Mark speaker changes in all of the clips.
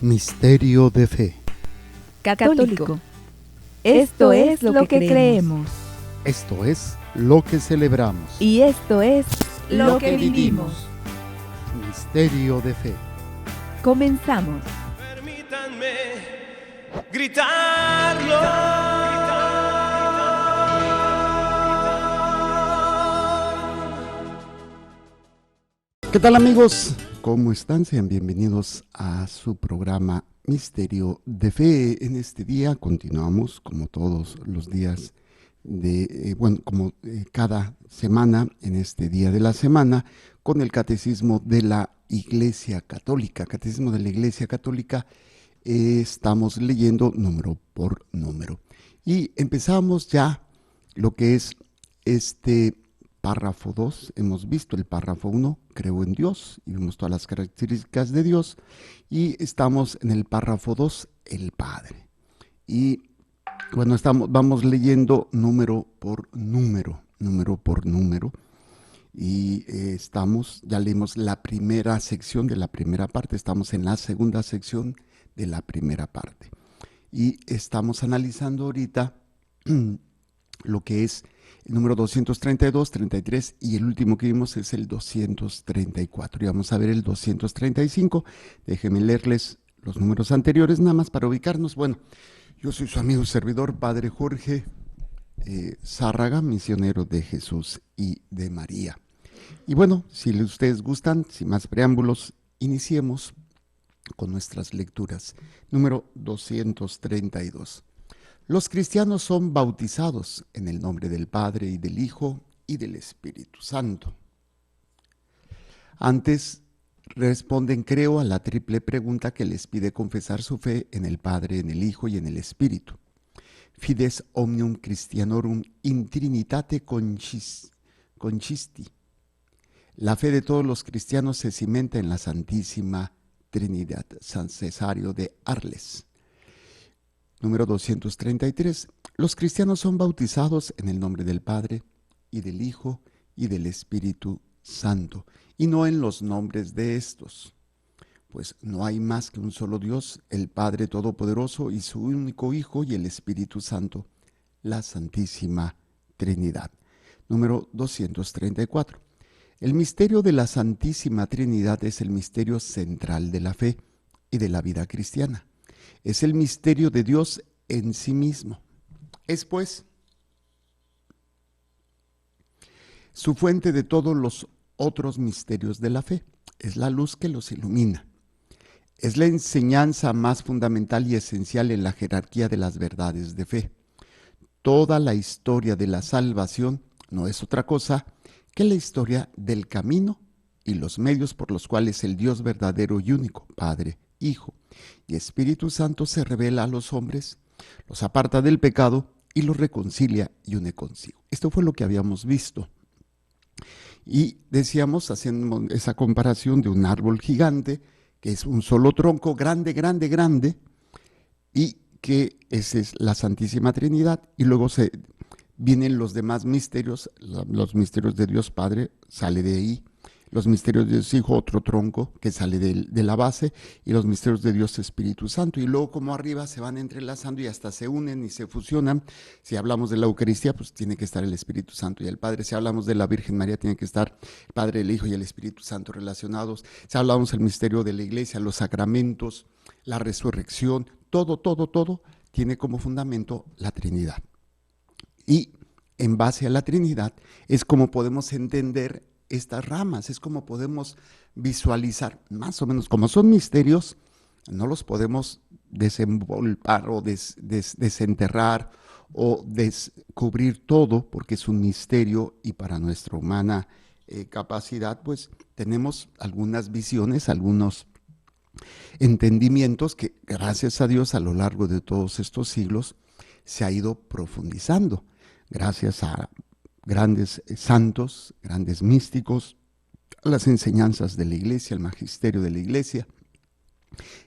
Speaker 1: Misterio de fe.
Speaker 2: Católico. Esto es lo que creemos.
Speaker 1: Esto es lo que celebramos.
Speaker 2: Y esto es lo que vivimos.
Speaker 1: Misterio de fe.
Speaker 2: Comenzamos.
Speaker 3: Permítanme gritarlo.
Speaker 1: ¿Qué tal, amigos? ¿Cómo están? Sean bienvenidos a su programa Misterio de Fe. En este día continuamos, como todos los días cada semana, en este día de la semana, con el Catecismo de la Iglesia Católica. Catecismo de la Iglesia Católica, estamos leyendo número por número. Y empezamos ya lo que es este párrafo 2, hemos visto el párrafo 1, creo en Dios, y vimos todas las características de Dios, y estamos en el párrafo 2, el Padre. Y bueno, vamos leyendo número por número, y ya leímos la primera sección de la primera parte, estamos en la segunda sección de la primera parte. Y estamos analizando ahorita lo que es el número 232, 33 y el último que vimos es el 234. Y vamos a ver el 235. Déjenme leerles los números anteriores nada más para ubicarnos. Bueno, yo soy su amigo y servidor, Padre Jorge Zárraga, misionero de Jesús y de María. Y bueno, si ustedes gustan, sin más preámbulos, iniciemos con nuestras lecturas. Número 232. Los cristianos son bautizados en el nombre del Padre y del Hijo y del Espíritu Santo. Antes responden creo a la triple pregunta que les pide confesar su fe en el Padre, en el Hijo y en el Espíritu. Fides omnium Christianorum in Trinitate conchisti. La fe de todos los cristianos se cimenta en la Santísima Trinidad. San Cesario de Arles. Número 233. Los cristianos son bautizados en el nombre del Padre y del Hijo y del Espíritu Santo, y no en los nombres de estos, pues no hay más que un solo Dios, el Padre Todopoderoso y su único Hijo y el Espíritu Santo, la Santísima Trinidad. Número 234. El misterio de la Santísima Trinidad es el misterio central de la fe y de la vida cristiana. Es el misterio de Dios en sí mismo. Es pues su fuente de todos los otros misterios de la fe. Es la luz que los ilumina. Es la enseñanza más fundamental y esencial en la jerarquía de las verdades de fe. Toda la historia de la salvación no es otra cosa que la historia del camino y los medios por los cuales el Dios verdadero y único, Padre, Hijo y Espíritu Santo se revela a los hombres, los aparta del pecado y los reconcilia y une consigo. Esto fue lo que habíamos visto. Y decíamos, haciendo esa comparación de un árbol gigante, que es un solo tronco grande, y que esa es la Santísima Trinidad, y luego vienen los demás misterios, los misterios de Dios Padre, sale de ahí, los misterios de Dios Hijo, otro tronco que sale de la base, y los misterios de Dios Espíritu Santo, y luego como arriba se van entrelazando y hasta se unen y se fusionan. Si hablamos de la Eucaristía, pues tiene que estar el Espíritu Santo y el Padre. Si hablamos de la Virgen María, tiene que estar el Padre, el Hijo y el Espíritu Santo relacionados. Si hablamos del misterio de la Iglesia, los sacramentos, la resurrección, todo tiene como fundamento la Trinidad. Y en base a la Trinidad es como podemos entender estas ramas, es como podemos visualizar, más o menos como son misterios, no los podemos desenvolver o desenterrar o descubrir todo porque es un misterio, y para nuestra humana capacidad pues tenemos algunas visiones, algunos entendimientos que gracias a Dios a lo largo de todos estos siglos se ha ido profundizando, gracias a grandes santos, grandes místicos, a las enseñanzas de la Iglesia, al magisterio de la Iglesia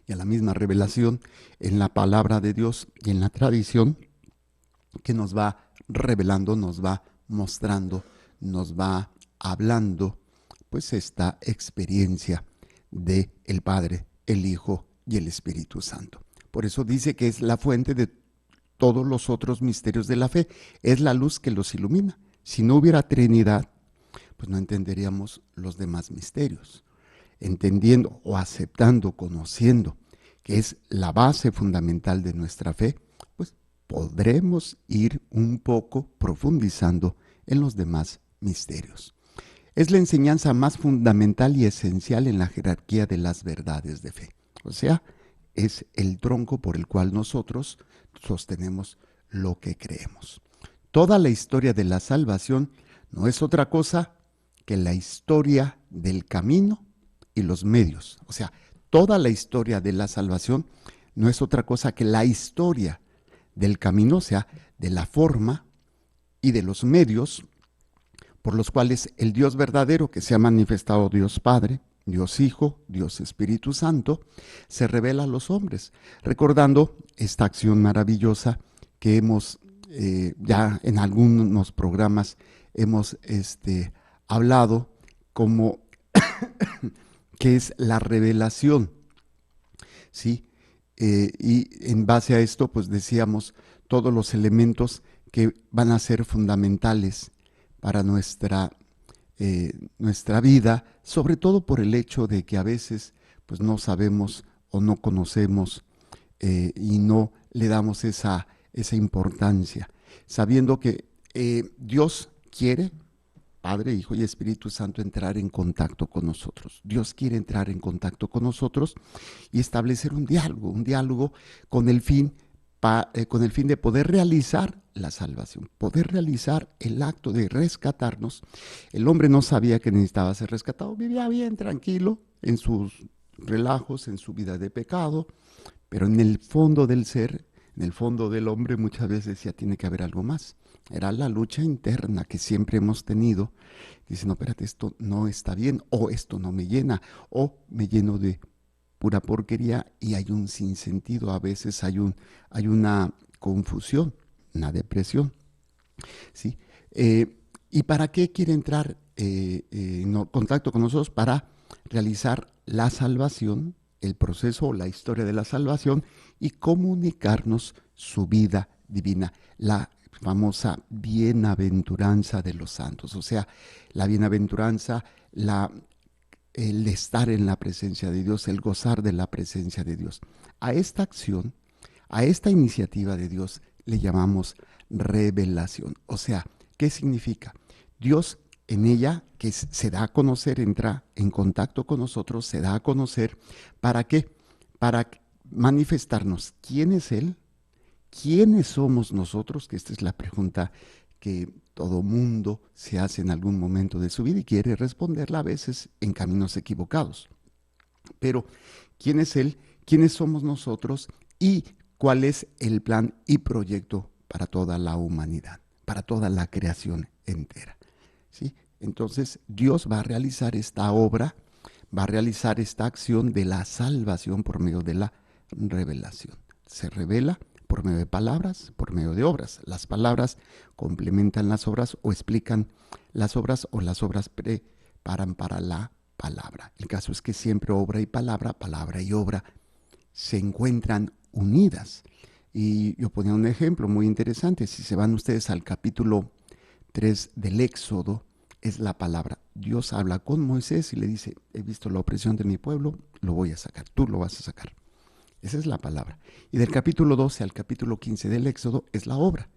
Speaker 1: y a la misma revelación en la palabra de Dios y en la tradición que nos va revelando, nos va mostrando, nos va hablando, pues esta experiencia de el Padre, el Hijo y el Espíritu Santo. Por eso dice que es la fuente de todos los otros misterios de la fe, es la luz que los ilumina. Si no hubiera Trinidad, pues no entenderíamos los demás misterios. Entendiendo o aceptando, conociendo que es la base fundamental de nuestra fe, pues podremos ir un poco profundizando en los demás misterios. Es la enseñanza más fundamental y esencial en la jerarquía de las verdades de fe. O sea, es el tronco por el cual nosotros sostenemos lo que creemos. Toda la historia de la salvación no es otra cosa que la historia del camino y los medios. O sea, toda la historia de la salvación no es otra cosa que la historia del camino, o sea, de la forma y de los medios por los cuales el Dios verdadero, que se ha manifestado Dios Padre, Dios Hijo, Dios Espíritu Santo, se revela a los hombres, recordando esta acción maravillosa que hemos ya en algunos programas hemos hablado como que es la revelación, ¿sí? Y en base a esto, pues decíamos todos los elementos que van a ser fundamentales para nuestra vida, sobre todo por el hecho de que a veces pues no sabemos o no conocemos y no le damos esa importancia, sabiendo que Dios quiere, Padre, Hijo y Espíritu Santo, entrar en contacto con nosotros. Dios quiere entrar en contacto con nosotros y establecer un diálogo con el fin de poder realizar la salvación, poder realizar el acto de rescatarnos. El hombre no sabía que necesitaba ser rescatado, vivía bien, tranquilo, en sus relajos, en su vida de pecado, pero en el fondo del ser, en el fondo del hombre, muchas veces ya tiene que haber algo más. Era la lucha interna que siempre hemos tenido. Dice, no, espérate, esto no está bien, o esto no me llena, o me lleno de pura porquería y hay un sinsentido, a veces hay una confusión, una depresión, ¿sí? ¿Y para qué quiere entrar en contacto con nosotros? Para realizar la salvación, el proceso o la historia de la salvación y comunicarnos su vida divina, la famosa bienaventuranza de los santos, o sea, la bienaventuranza, el estar en la presencia de Dios, el gozar de la presencia de Dios. A esta acción, a esta iniciativa de Dios le llamamos revelación. O sea, ¿qué significa? Dios en ella, que se da a conocer, entra en contacto con nosotros, se da a conocer, ¿para qué? Para manifestarnos quién es Él, quiénes somos nosotros, que esta es la pregunta que todo mundo se hace en algún momento de su vida y quiere responderla a veces en caminos equivocados. Pero, ¿quién es Él? ¿Quiénes somos nosotros? ¿Y cuál es el plan y proyecto para toda la humanidad, para toda la creación entera? ¿Sí? Entonces, Dios va a realizar esta obra, va a realizar esta acción de la salvación por medio de la revelación. Se revela por medio de palabras, por medio de obras. Las palabras complementan las obras o explican las obras, o las obras preparan para la palabra. El caso es que siempre obra y palabra y obra se encuentran unidas. Y yo ponía un ejemplo muy interesante. Si se van ustedes al capítulo 3 del Éxodo, es la palabra. Dios habla con Moisés y le dice, he visto la opresión de mi pueblo, lo voy a sacar, tú lo vas a sacar. Esa es la palabra. Y del capítulo 12 al capítulo 15 del Éxodo es la obra.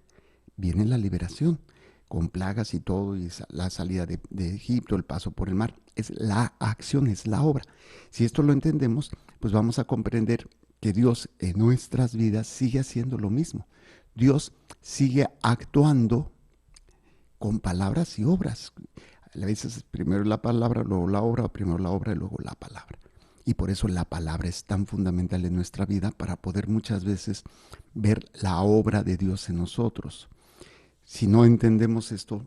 Speaker 1: Viene la liberación, con plagas y todo, y la salida de Egipto, el paso por el mar. Es la acción, es la obra. Si esto lo entendemos, pues vamos a comprender que Dios en nuestras vidas sigue haciendo lo mismo. Dios sigue actuando con palabras y obras. A veces primero la palabra, luego la obra, o primero la obra y luego la palabra. Y por eso la palabra es tan fundamental en nuestra vida, para poder muchas veces ver la obra de Dios en nosotros. Si no entendemos esto,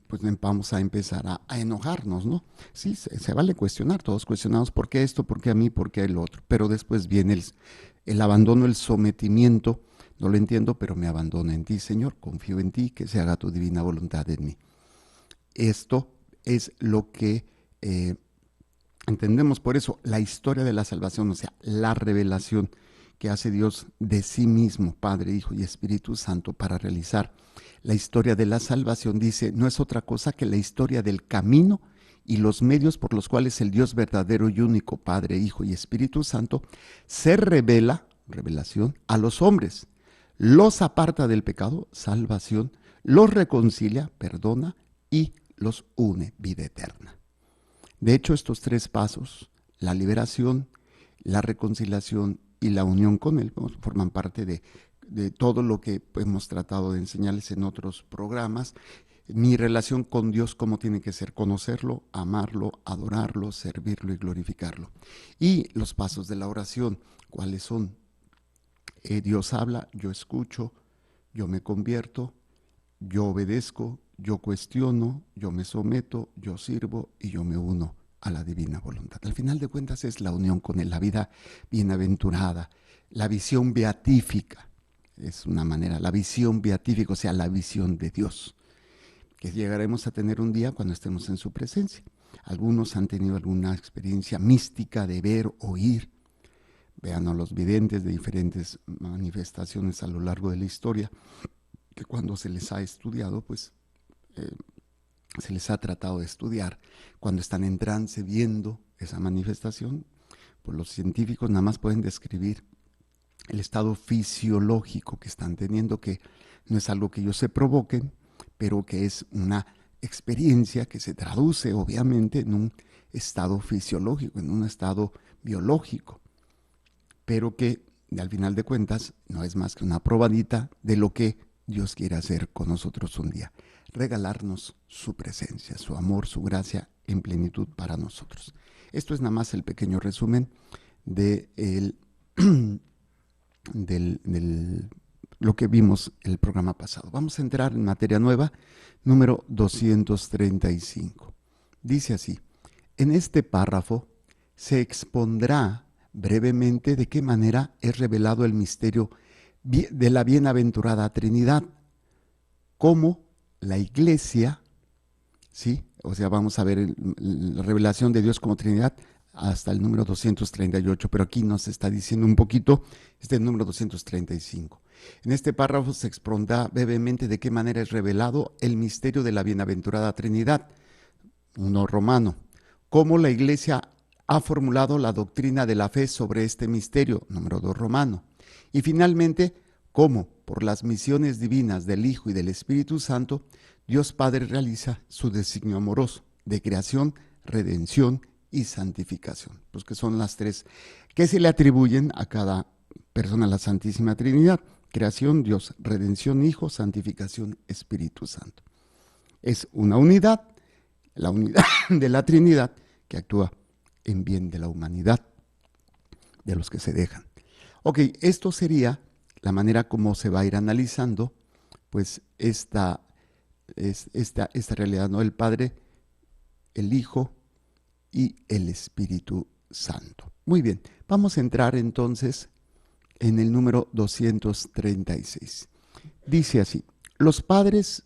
Speaker 1: pues vamos a empezar a enojarnos, ¿no? Sí, se vale cuestionar, todos cuestionamos por qué esto, por qué a mí, por qué el otro. Pero después viene el abandono, el sometimiento. No lo entiendo, pero me abandono en ti, Señor. Confío en ti, que se haga tu divina voluntad en mí. Esto es lo que Entendemos por eso la historia de la salvación, o sea, la revelación que hace Dios de sí mismo, Padre, Hijo y Espíritu Santo, para realizar la historia de la salvación. Dice, no es otra cosa que la historia del camino y los medios por los cuales el Dios verdadero y único, Padre, Hijo y Espíritu Santo, se revela, revelación, a los hombres. Los aparta del pecado, salvación, los reconcilia, perdona, y los une, vida eterna. De hecho, estos tres pasos, la liberación, la reconciliación y la unión con Él, forman parte de todo lo que hemos tratado de enseñarles en otros programas. Mi relación con Dios, cómo tiene que ser: conocerlo, amarlo, adorarlo, servirlo y glorificarlo. Y los pasos de la oración, ¿cuáles son? Dios habla, yo escucho, yo me convierto, yo obedezco, yo cuestiono, yo me someto, yo sirvo y yo me uno a la divina voluntad. Al final de cuentas es la unión con Él, la vida bienaventurada, la visión beatífica. Es una manera, la visión beatífica, o sea, la visión de Dios, que llegaremos a tener un día cuando estemos en su presencia. Algunos han tenido alguna experiencia mística de ver, oír. Vean a los videntes de diferentes manifestaciones a lo largo de la historia, que cuando se les ha estudiado, pues se les ha tratado de estudiar. Cuando están en trance viendo esa manifestación, pues los científicos nada más pueden describir el estado fisiológico que están teniendo, que no es algo que ellos se provoquen, pero que es una experiencia que se traduce obviamente en un estado fisiológico, en un estado biológico, pero que al final de cuentas no es más que una probadita de lo que Dios quiere hacer con nosotros un día: regalarnos su presencia, su amor, su gracia en plenitud para nosotros. Esto es nada más el pequeño resumen de lo que vimos el programa pasado. Vamos a entrar en materia nueva, número 235. Dice así: en este párrafo se expondrá brevemente de qué manera es revelado el misterio de la bienaventurada Trinidad, cómo la Iglesia, ¿sí? O sea, vamos a ver la revelación de Dios como Trinidad hasta el número 238, pero aquí nos está diciendo un poquito el número 235. En este párrafo se expondrá brevemente de qué manera es revelado el misterio de la bienaventurada Trinidad, 1 Romano, cómo la Iglesia ha formulado la doctrina de la fe sobre este misterio, número 2 Romano, y finalmente, cómo por las misiones divinas del Hijo y del Espíritu Santo, Dios Padre realiza su designio amoroso de creación, redención y santificación, pues que son las tres que se le atribuyen a cada persona de la Santísima Trinidad: creación, Dios; redención, Hijo; santificación, Espíritu Santo. Es una unidad, la unidad de la Trinidad, que actúa en bien de la humanidad, de los que se dejan. Ok, esto sería la manera como se va a ir analizando pues esta realidad, ¿no? El Padre, el Hijo y el Espíritu Santo. Muy bien, vamos a entrar entonces en el número 236. Dice así: los padres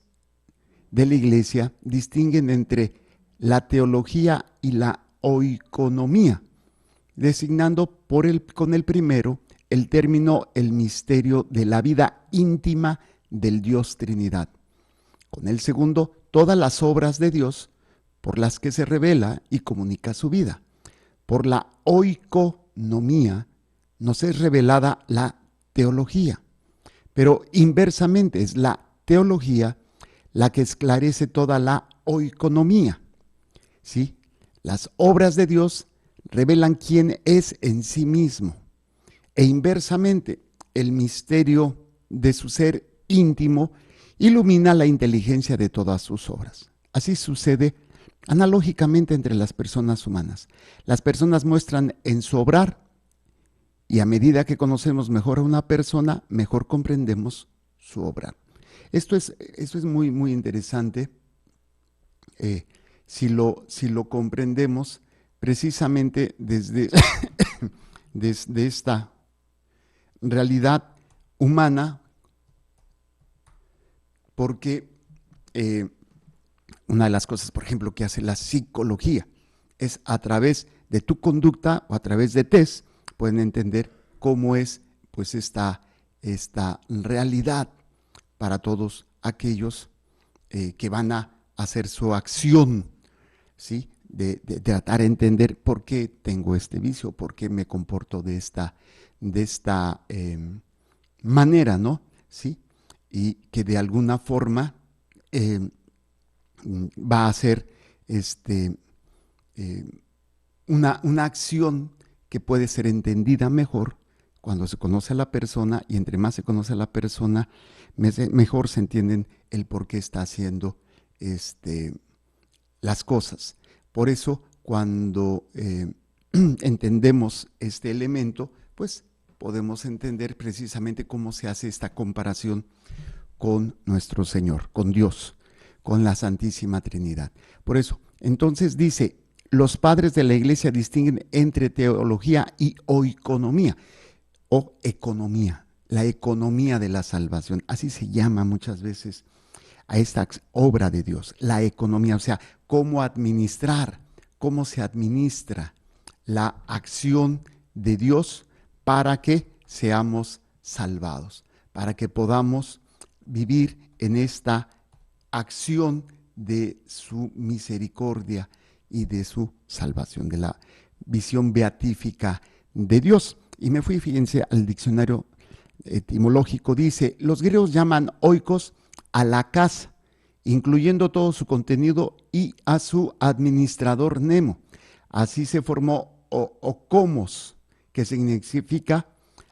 Speaker 1: de la Iglesia distinguen entre la teología y la oikonomía, designando con el primero el término el misterio de la vida íntima del Dios Trinidad; con el segundo, todas las obras de Dios por las que se revela y comunica su vida. Por la oikonomía nos es revelada la teología, pero inversamente es la teología la que esclarece toda la oikonomía. ¿Sí? Las obras de Dios revelan quién es en sí mismo, e inversamente el misterio de su ser íntimo ilumina la inteligencia de todas sus obras. Así sucede analógicamente entre las personas humanas. Las personas muestran en su obrar, y a medida que conocemos mejor a una persona, mejor comprendemos su obrar. Esto es muy, muy interesante si lo comprendemos precisamente desde esta realidad humana, porque una de las cosas, por ejemplo, que hace la psicología es a través de tu conducta o a través de test, pueden entender cómo es pues esta realidad para todos aquellos que van a hacer su acción, ¿sí? De tratar de entender por qué tengo este vicio, por qué me comporto de esta manera, ¿no? ¿Sí? Y que de alguna forma va a ser una acción que puede ser entendida mejor cuando se conoce a la persona, y entre más se conoce a la persona, mejor se entienden el por qué está haciendo las cosas. Por eso, cuando entendemos este elemento, pues podemos entender precisamente cómo se hace esta comparación con nuestro Señor, con Dios, con la Santísima Trinidad. Por eso, entonces dice, los padres de la Iglesia distinguen entre teología y oikonomía, o economía, la economía de la salvación. Así se llama muchas veces a esta obra de Dios, la economía, o sea, cómo administrar, cómo se administra la acción de Dios para que seamos salvados, para que podamos vivir en esta acción de su misericordia y de su salvación, de la visión beatífica de Dios. Y me fui, fíjense, al diccionario etimológico, dice, los griegos llaman oikos a la casa, incluyendo todo su contenido, y a su administrador nemo. Así se formó okomos, que significa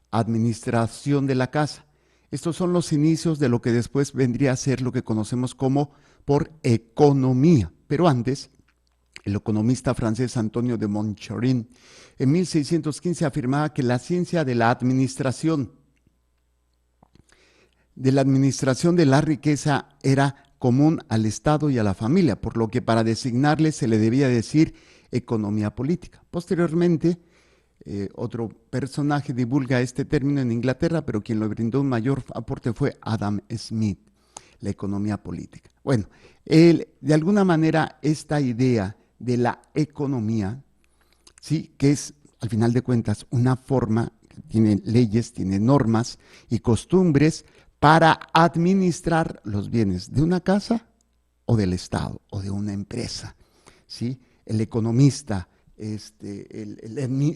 Speaker 1: administración de la casa. Estos son los inicios de lo que después vendría a ser lo que conocemos como por economía. Pero antes, el economista francés Antonio de Montcharrin, en 1615 afirmaba que la ciencia de la administración de la riqueza era común al Estado y a la familia, por lo que para designarle se le debía decir economía política. Posteriormente, otro personaje divulga este término en Inglaterra, pero quien lo brindó un mayor aporte fue Adam Smith, la economía política. Bueno, de alguna manera esta idea de la economía, ¿sí?, que es al final de cuentas una forma, tiene leyes, tiene normas y costumbres para administrar los bienes de una casa o del Estado o de una empresa, ¿sí? El economista,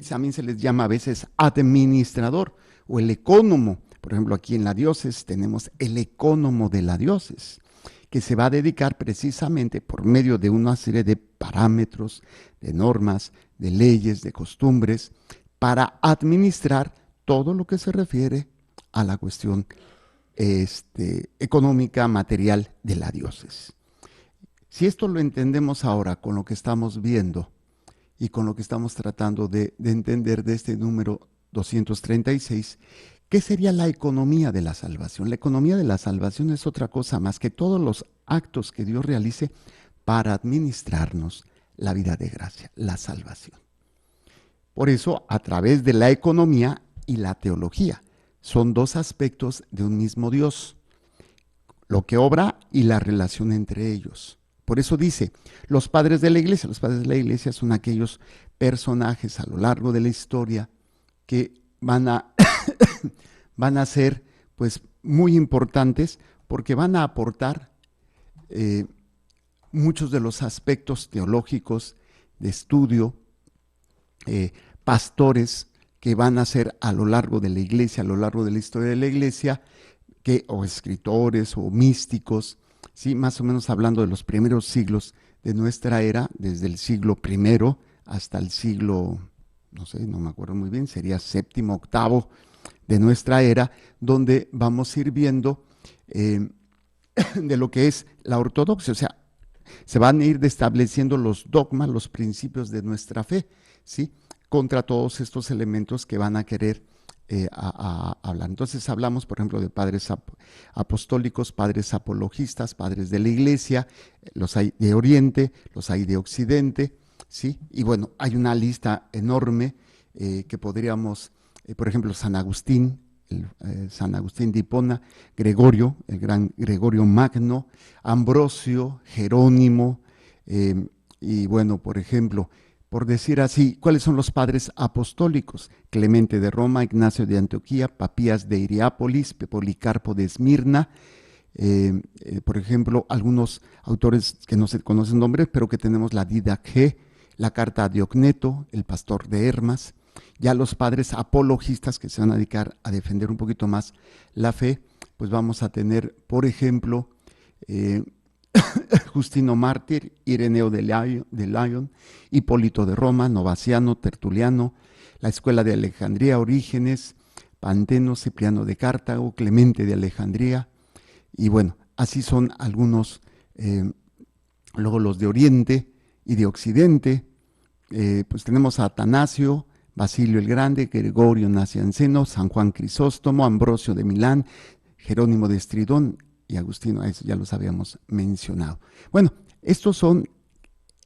Speaker 1: también se les llama a veces administrador o el ecónomo. Por ejemplo, aquí en la diócesis tenemos el ecónomo de la diócesis, que se va a dedicar precisamente por medio de una serie de parámetros, de normas, de leyes, de costumbres, para administrar todo lo que se refiere a la cuestión económica, material de la diócesis. Si esto lo entendemos ahora con lo que estamos viendo y con lo que estamos tratando de entender de este número 236, ¿qué sería la economía de la salvación? La economía de la salvación es otra cosa más que todos los actos que Dios realice para administrarnos la vida de gracia, la salvación. Por eso, a través de la economía y la teología, son dos aspectos de un mismo Dios, lo que obra y la relación entre ellos. Por eso dice, los padres de la iglesia son aquellos personajes a lo largo de la historia que van a ser pues muy importantes porque van a aportar muchos de los aspectos teológicos de estudio, pastores que van a ser a lo largo de la iglesia, a lo largo de la historia de la iglesia, o escritores o místicos, ¿sí? Más o menos hablando de los primeros siglos de nuestra era, desde el siglo I hasta el siglo, no me acuerdo muy bien, sería séptimo, octavo de nuestra era, donde vamos a ir viendo de lo que es la ortodoxia, o sea, se van a ir estableciendo los dogmas, los principios de nuestra fe, ¿sí?, contra todos estos elementos que van a querer hablar. Entonces hablamos, por ejemplo, de padres apostólicos, padres apologistas, padres de la iglesia, los hay de Oriente, los hay de Occidente, ¿sí? Y bueno, hay una lista enorme que podríamos, por ejemplo, San Agustín de Hipona, Gregorio, el gran Gregorio Magno, Ambrosio, Jerónimo, y bueno, por ejemplo, por decir así, ¿cuáles son los padres apostólicos? Clemente de Roma, Ignacio de Antioquía, Papías de Hiriápolis, Policarpo de Esmirna, por ejemplo, algunos autores que no se conocen nombres, pero que tenemos la Didaqué, la carta a Diogneto, el pastor de Hermas, ya los padres apologistas que se van a dedicar a defender un poquito más la fe, pues vamos a tener, por ejemplo, Justino Mártir, Ireneo de Lyon, Hipólito de Roma, Novaciano, Tertuliano, la escuela de Alejandría, Orígenes, Panteno, Cipriano de Cartago, Clemente de Alejandría, y bueno, así son algunos, luego los de Oriente y de Occidente, pues tenemos a Atanasio, Basilio el Grande, Gregorio Nacianceno, San Juan Crisóstomo, Ambrosio de Milán, Jerónimo de Estridón y Agustino, a eso ya los habíamos mencionado. Bueno, estos son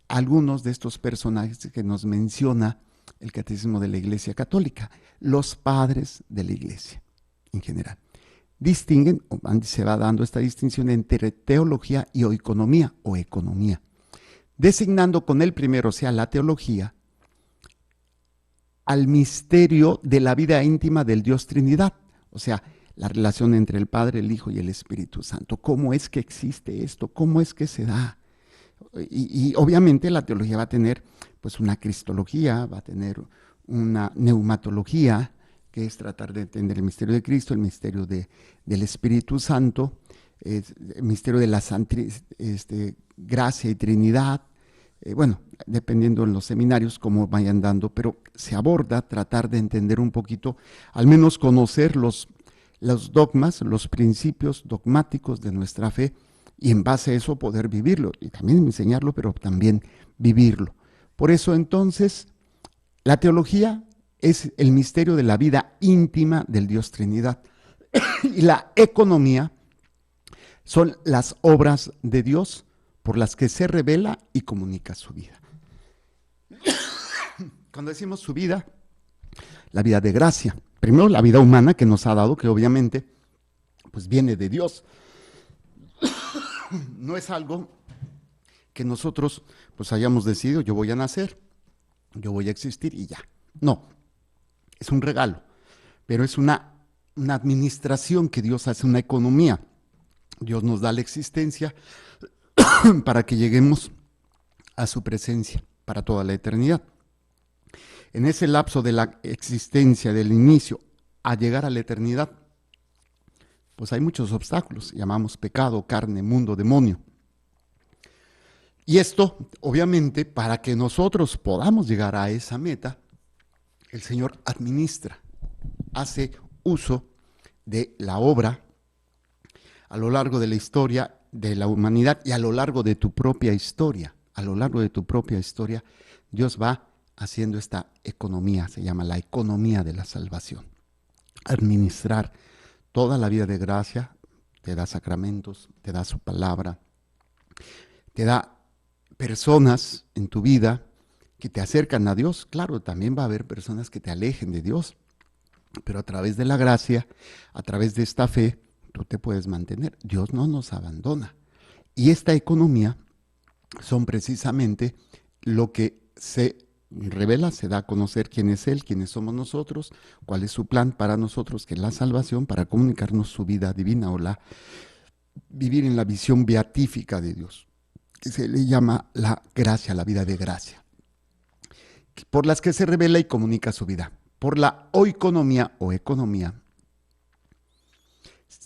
Speaker 1: algunos de estos personajes que nos menciona el Catecismo de la Iglesia Católica, los padres de la Iglesia en general. Distinguen, o se va dando esta distinción entre teología y oikonomía o economía, designando con el primero, o sea, la teología, al misterio de la vida íntima del Dios Trinidad, o sea, la relación entre el Padre, el Hijo y el Espíritu Santo. ¿Cómo es que existe esto? ¿Cómo es que se da? Y obviamente la teología va a tener pues una cristología, va a tener una neumatología, que es tratar de entender el misterio de Cristo, el misterio del Espíritu Santo, el misterio de la gracia y Trinidad, bueno, dependiendo en los seminarios cómo vayan dando, pero se aborda tratar de entender un poquito, al menos conocer los dogmas, los principios dogmáticos de nuestra fe, y en base a eso poder vivirlo, y también enseñarlo, pero también vivirlo. Por eso entonces, la teología es el misterio de la vida íntima del Dios Trinidad, y la economía son las obras de Dios por las que se revela y comunica su vida. Cuando decimos su vida, la vida de gracia, primero la vida humana que nos ha dado, que obviamente pues viene de Dios. No es algo que nosotros pues hayamos decidido, yo voy a nacer, yo voy a existir y ya. No, es un regalo, pero es una administración que Dios hace, una economía. Dios nos da la existencia para que lleguemos a su presencia para toda la eternidad. En ese lapso de la existencia, del inicio a llegar a la eternidad, pues hay muchos obstáculos, llamamos pecado, carne, mundo, demonio. Y esto, obviamente, para que nosotros podamos llegar a esa meta, el Señor administra, hace uso de la obra a lo largo de la historia de la humanidad y a lo largo de tu propia historia. A lo largo de tu propia historia, Dios va haciendo esta economía, se llama la economía de la salvación. Administrar toda la vida de gracia, te da sacramentos, te da su palabra, te da personas en tu vida que te acercan a Dios. Claro, también va a haber personas que te alejen de Dios, pero a través de la gracia, a través de esta fe, tú te puedes mantener. Dios no nos abandona. Y esta economía son precisamente lo que se revela, se da a conocer quién es Él, quiénes somos nosotros, cuál es su plan para nosotros, que es la salvación, para comunicarnos su vida divina o vivir en la visión beatífica de Dios, que se le llama la gracia, la vida de gracia, por las que se revela y comunica su vida. Por la oikonomía o economía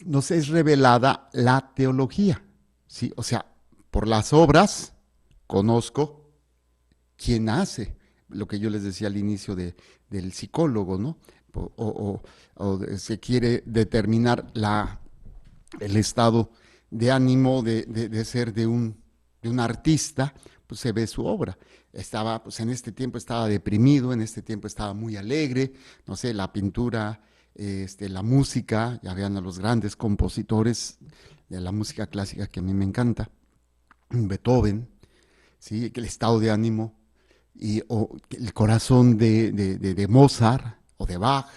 Speaker 1: nos es revelada la teología, ¿sí? O sea, por las obras conozco quién hace, lo que yo les decía al inicio del psicólogo, ¿no? O se quiere determinar el estado de ánimo de ser de un artista, pues se ve su obra. Pues en este tiempo estaba deprimido, en este tiempo estaba muy alegre, no sé, la pintura, la música, ya vean a los grandes compositores de la música clásica que a mí me encanta, Beethoven, ¿sí? El estado de ánimo, o el corazón de Mozart o de Bach,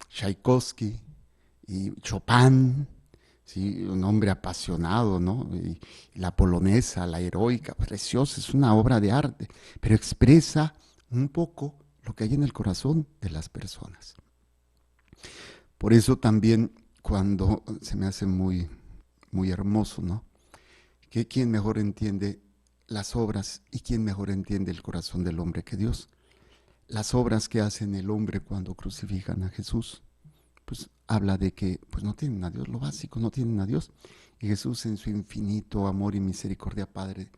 Speaker 1: Tchaikovsky y Chopin, ¿sí? Un hombre apasionado, ¿no? Y la polonesa, la heroica, preciosa, es una obra de arte, pero expresa un poco lo que hay en el corazón de las personas. Por eso también cuando se me hace muy, muy hermoso, ¿no? Que quién mejor entiende las obras y quién mejor entiende el corazón del hombre que Dios. Las obras que hacen el hombre cuando crucifican a Jesús, pues habla de que pues no tienen a Dios, lo básico, no tienen a Dios. Y Jesús en su infinito amor y misericordia, Padre,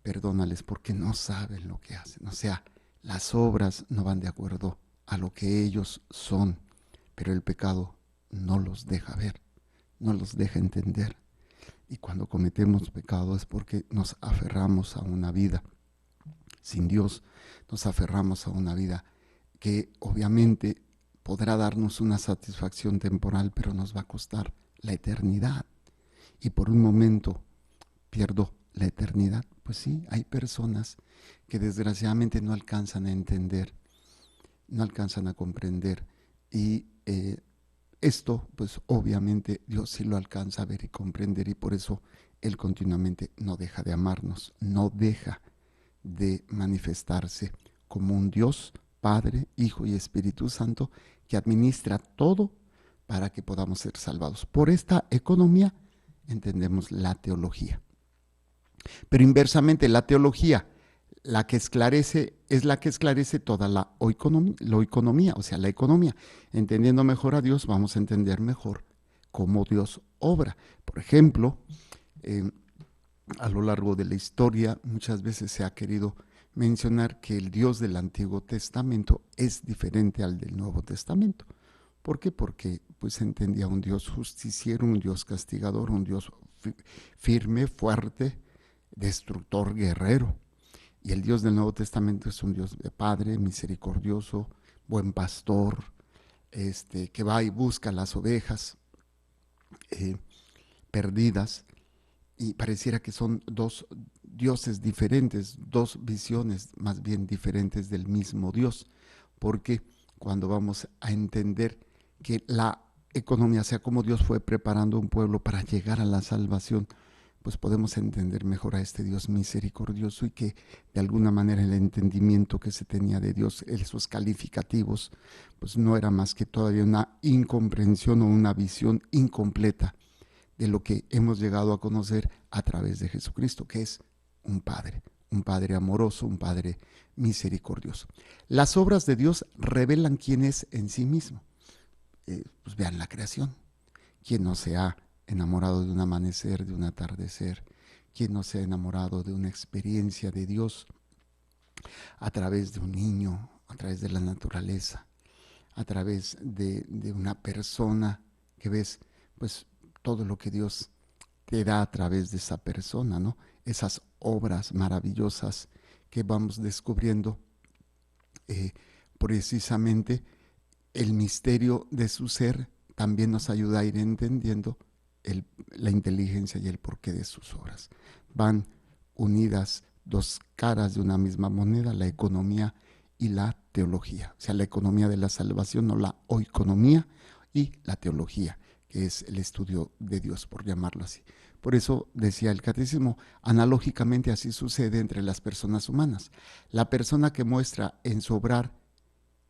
Speaker 1: perdónales porque no saben lo que hacen. O sea, las obras no van de acuerdo a lo que ellos son, pero el pecado no los deja ver, no los deja entender. Y cuando cometemos pecado es porque nos aferramos a una vida sin Dios, nos aferramos a una vida que obviamente podrá darnos una satisfacción temporal, pero nos va a costar la eternidad. Y por un momento pierdo la eternidad. Pues sí, hay personas que desgraciadamente no alcanzan a entender, no alcanzan a comprender. Y esto, pues obviamente Dios sí lo alcanza a ver y comprender, y por eso Él continuamente no deja de amarnos, no deja de manifestarse como un Dios, Padre, Hijo y Espíritu Santo, que administra todo para que podamos ser salvados. Por esta economía entendemos la teología. Pero inversamente, la teología, la que esclarece, es la que esclarece toda la economía, o sea, la economía. Entendiendo mejor a Dios, vamos a entender mejor cómo Dios obra. Por ejemplo, a lo largo de la historia muchas veces se ha querido mencionar que el Dios del Antiguo Testamento es diferente al del Nuevo Testamento. ¿Por qué? Porque pues entendía un Dios justiciero, un Dios castigador, un Dios firme, fuerte, destructor, guerrero. Y el Dios del Nuevo Testamento es un Dios de Padre, misericordioso, buen pastor, que va y busca las ovejas perdidas. Y pareciera que son dos dioses diferentes, dos visiones más bien diferentes del mismo Dios, porque cuando vamos a entender que la economía, sea como Dios fue preparando un pueblo para llegar a la salvación, pues podemos entender mejor a este Dios misericordioso, y que de alguna manera el entendimiento que se tenía de Dios, esos calificativos, pues no era más que todavía una incomprensión o una visión incompleta de lo que hemos llegado a conocer a través de Jesucristo, que es un Padre amoroso, un Padre misericordioso. Las obras de Dios revelan quién es en sí mismo. Pues vean la creación. ¿Quién no se ha enamorado de un amanecer, de un atardecer? ¿Quién no se ha enamorado de una experiencia de Dios a través de un niño, a través de la naturaleza, a través de una persona que ves, pues, todo lo que Dios te da a través de esa persona, ¿no? Esas obras maravillosas que vamos descubriendo, precisamente el misterio de su ser también nos ayuda a ir entendiendo la inteligencia y el porqué de sus obras. Van unidas dos caras de una misma moneda, la economía y la teología. O sea, la economía de la salvación, o la oikonomía, y la teología, que es el estudio de Dios, por llamarlo así. Por eso decía el catecismo, analógicamente así sucede entre las personas humanas. La persona que muestra en su obrar,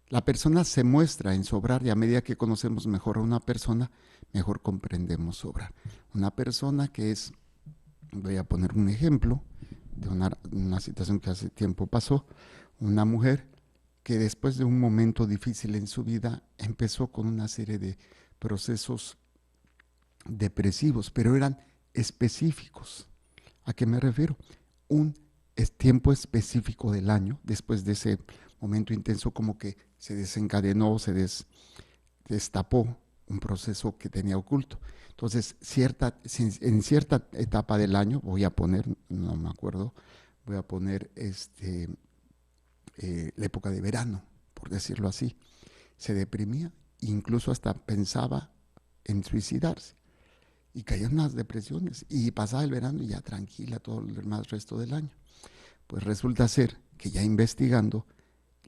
Speaker 1: la persona se muestra en su obrar, y a medida que conocemos mejor a una persona, mejor comprendemos su obrar. Una persona que es, voy a poner un ejemplo de una situación que hace tiempo pasó, una mujer que después de un momento difícil en su vida empezó con una serie de procesos depresivos, pero eran específicos. ¿A qué me refiero? Un tiempo específico del año, después de ese momento intenso, como que se desencadenó, se destapó un proceso que tenía oculto. Entonces, en cierta etapa del año, voy a poner, no me acuerdo, voy a poner la época de verano, por decirlo así, se deprimía, incluso hasta pensaba en suicidarse, y caía en unas depresiones, y pasaba el verano y ya tranquila todo el demás resto del año. Pues resulta ser que ya investigando,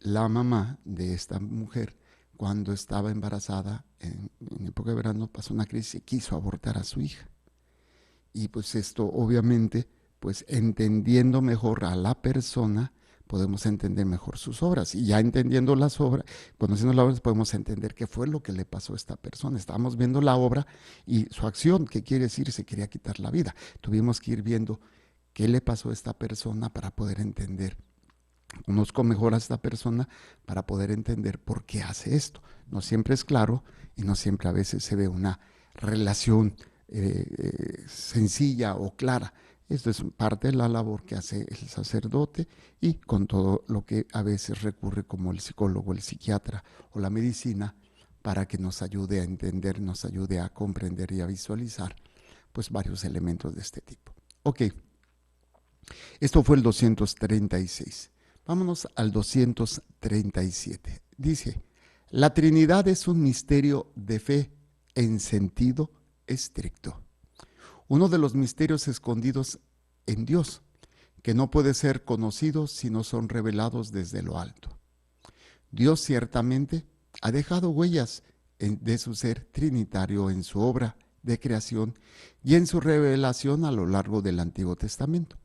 Speaker 1: la mamá de esta mujer, cuando estaba embarazada, en época de verano, pasó una crisis y quiso abortar a su hija. Y pues esto obviamente, pues entendiendo mejor a la persona, podemos entender mejor sus obras. Y ya entendiendo las obras, conociendo las obras, podemos entender qué fue lo que le pasó a esta persona. Estábamos viendo la obra y su acción, ¿qué quiere decir? Se quería quitar la vida. Tuvimos que ir viendo qué le pasó a esta persona para poder entender. Conozco mejor a esta persona para poder entender por qué hace esto. No siempre es claro y no siempre a veces se ve una relación sencilla o clara. Esto es parte de la labor que hace el sacerdote y con todo lo que a veces recurre como el psicólogo, el psiquiatra o la medicina para que nos ayude a entender, nos ayude a comprender y a visualizar pues varios elementos de este tipo. Ok, esto fue el 236. Vámonos al 237. Dice, la Trinidad es un misterio de fe en sentido estricto. Uno de los misterios escondidos en Dios, que no puede ser conocido si no son revelados desde lo alto. Dios ciertamente ha dejado huellas de su ser trinitario en su obra de creación y en su revelación a lo largo del Antiguo Testamento.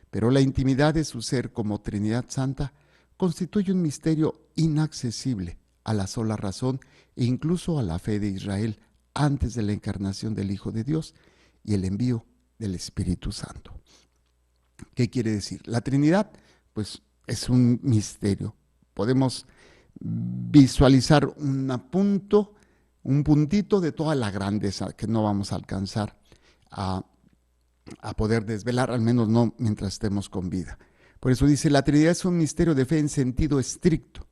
Speaker 1: Pero la intimidad de su ser como Trinidad Santa constituye un misterio inaccesible a la sola razón e incluso a la fe de Israel antes de la encarnación del Hijo de Dios y el envío del Espíritu Santo. ¿Qué quiere decir? La Trinidad, pues, es un misterio. Podemos visualizar un puntito de toda la grandeza que no vamos a alcanzar a poder desvelar, al menos no mientras estemos con vida. Por eso dice, la Trinidad es un misterio de fe en sentido estricto.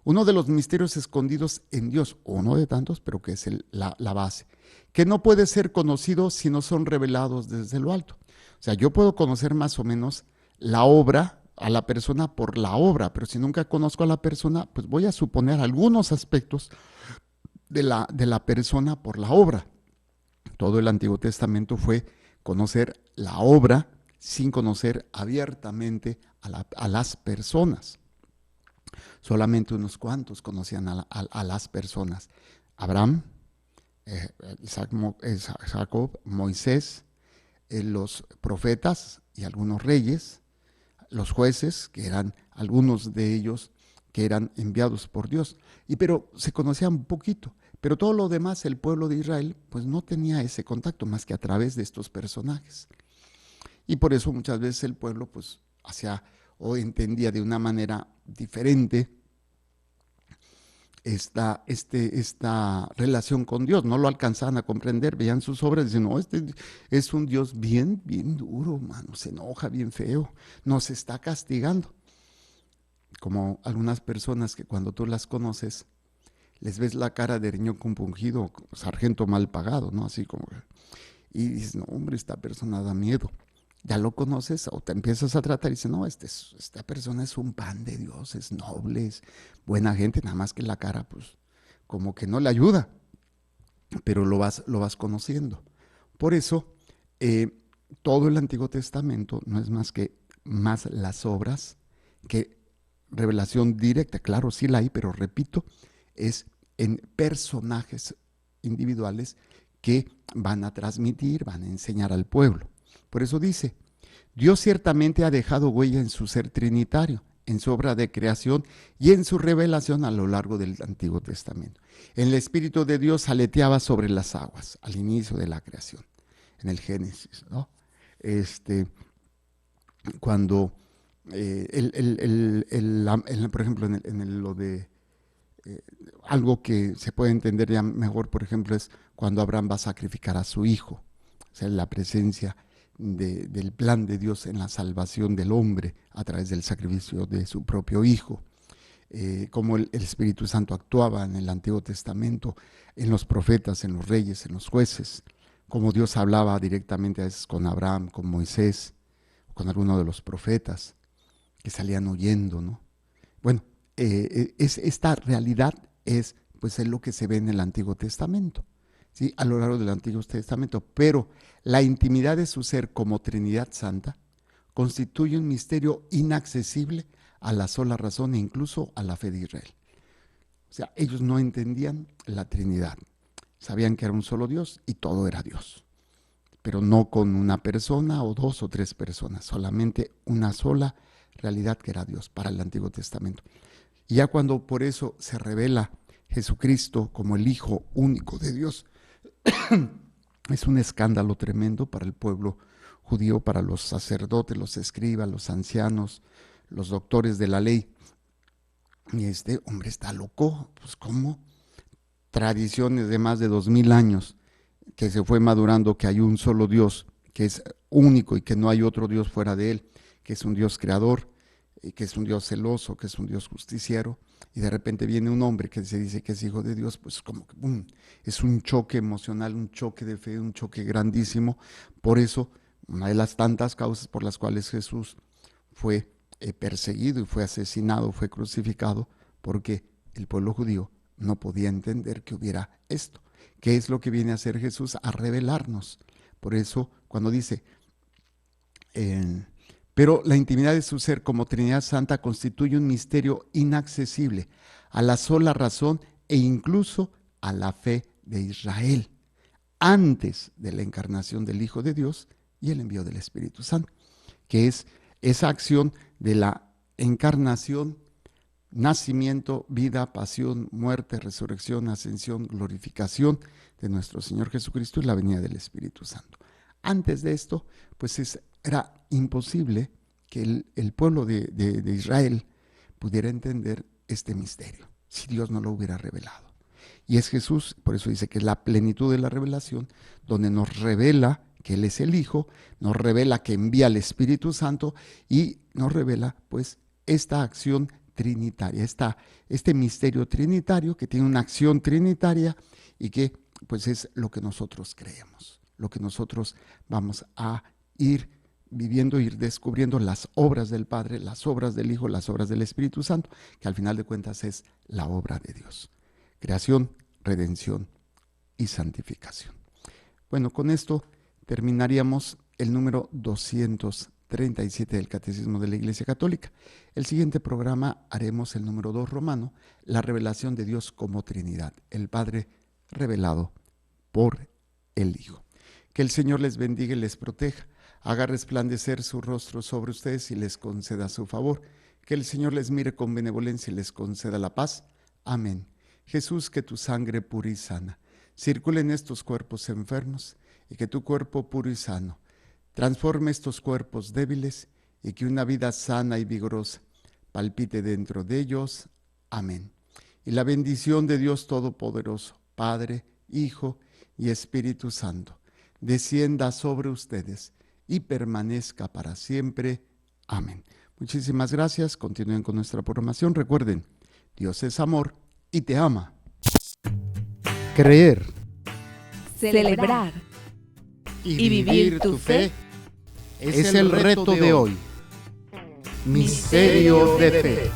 Speaker 1: Uno de los misterios escondidos en Dios, uno de tantos, pero que es la base, que no puede ser conocido si no son revelados desde lo alto. O sea, yo puedo conocer más o menos la obra, a la persona por la obra, pero si nunca conozco a la persona, pues voy a suponer algunos aspectos de la persona por la obra. Todo el Antiguo Testamento fue conocer la obra sin conocer abiertamente a las personas. Solamente unos cuantos conocían a las personas. Abraham, Jacob, Moisés, los profetas y algunos reyes, los jueces, que eran algunos de ellos que eran enviados por Dios. Pero se conocían un poquito. Pero todo lo demás, el pueblo de Israel, pues no tenía ese contacto más que a través de estos personajes. Y por eso muchas veces el pueblo pues hacía o entendía de una manera diferente esta relación con Dios. No lo alcanzaban a comprender, veían sus obras y decían, no, este es un Dios bien duro, mano, se enoja bien feo, nos está castigando. Como algunas personas que cuando tú las conoces, les ves la cara de riñón compungido, sargento mal pagado, ¿no? Así como, y dices, no, hombre, esta persona da miedo. Ya lo conoces o te empiezas a tratar y dices, no, esta persona es un pan de Dios, es noble, es buena gente, nada más que la cara, pues, como que no le ayuda, pero lo vas conociendo. Por eso, todo el Antiguo Testamento no es más las obras que revelación directa. Claro, sí la hay, pero repito, es en personajes individuales que van a transmitir, van a enseñar al pueblo. Por eso dice, Dios ciertamente ha dejado huella en su ser trinitario, en su obra de creación y en su revelación a lo largo del Antiguo Testamento. El Espíritu de Dios aleteaba sobre las aguas al inicio de la creación, en el Génesis, ¿no? Cuando, por ejemplo, en lo de algo que se puede entender ya mejor, por ejemplo, es cuando Abraham va a sacrificar a su hijo, o sea, la presencia del plan de Dios en la salvación del hombre a través del sacrificio de su propio hijo, cómo el Espíritu Santo actuaba en el Antiguo Testamento, en los profetas, en los reyes, en los jueces, cómo Dios hablaba directamente a veces con Abraham, con Moisés, con alguno de los profetas que salían huyendo, ¿no? Bueno, esta realidad es lo que se ve en el Antiguo Testamento, ¿sí? A lo largo del Antiguo Testamento, pero la intimidad de su ser como Trinidad Santa constituye un misterio inaccesible a la sola razón e incluso a la fe de Israel. O sea, ellos no entendían la Trinidad. Sabían que era un solo Dios y todo era Dios. Pero no con una persona o dos o tres personas, solamente una sola realidad que era Dios para el Antiguo Testamento. Y ya cuando por eso se revela Jesucristo como el Hijo único de Dios, es un escándalo tremendo para el pueblo judío, para los sacerdotes, los escribas, los ancianos, los doctores de la ley. Y este hombre está loco, pues ¿cómo? Tradiciones de más de 2000 años que se fue madurando, que hay un solo Dios, que es único y que no hay otro Dios fuera de él, que es un Dios creador, y que es un Dios celoso, que es un Dios justiciero, y de repente viene un hombre que se dice que es hijo de Dios, pues como que ¡bum! Es un choque emocional, un choque de fe, un choque grandísimo. Por eso, una de las tantas causas por las cuales Jesús fue perseguido y fue asesinado, fue crucificado, porque el pueblo judío no podía entender que hubiera esto. ¿Qué es lo que viene a hacer Jesús? A revelarnos. Por eso, cuando dice, pero la intimidad de su ser como Trinidad Santa constituye un misterio inaccesible a la sola razón e incluso a la fe de Israel, antes de la encarnación del Hijo de Dios y el envío del Espíritu Santo, que es esa acción de la encarnación, nacimiento, vida, pasión, muerte, resurrección, ascensión, glorificación de nuestro Señor Jesucristo y la venida del Espíritu Santo. Antes de esto, pues era imposible que el pueblo de Israel pudiera entender este misterio, si Dios no lo hubiera revelado. Y es Jesús, por eso dice que es la plenitud de la revelación, donde nos revela que Él es el Hijo, nos revela que envía al Espíritu Santo y nos revela pues esta acción trinitaria, este misterio trinitario que tiene una acción trinitaria y que pues es lo que nosotros creemos, lo que nosotros vamos a ir viviendo, ir descubriendo las obras del Padre, las obras del Hijo, las obras del Espíritu Santo, que al final de cuentas es la obra de Dios. Creación, redención y santificación. Bueno, con esto terminaríamos el número 237 del Catecismo de la Iglesia Católica. El siguiente programa haremos el número 2 romano, la revelación de Dios como Trinidad, el Padre revelado por el Hijo. Que el Señor les bendiga y les proteja, haga resplandecer su rostro sobre ustedes y les conceda su favor. Que el Señor les mire con benevolencia y les conceda la paz. Amén. Jesús, que tu sangre pura y sana circule en estos cuerpos enfermos y que tu cuerpo puro y sano transforme estos cuerpos débiles y que una vida sana y vigorosa palpite dentro de ellos. Amén. Y la bendición de Dios Todopoderoso, Padre, Hijo y Espíritu Santo, descienda sobre ustedes y permanezca para siempre. Amén. Muchísimas gracias. Continúen con nuestra programación. Recuerden, Dios es amor y te ama. Creer,
Speaker 2: celebrar
Speaker 1: y vivir tu fe es el reto de hoy. Misterio de fe.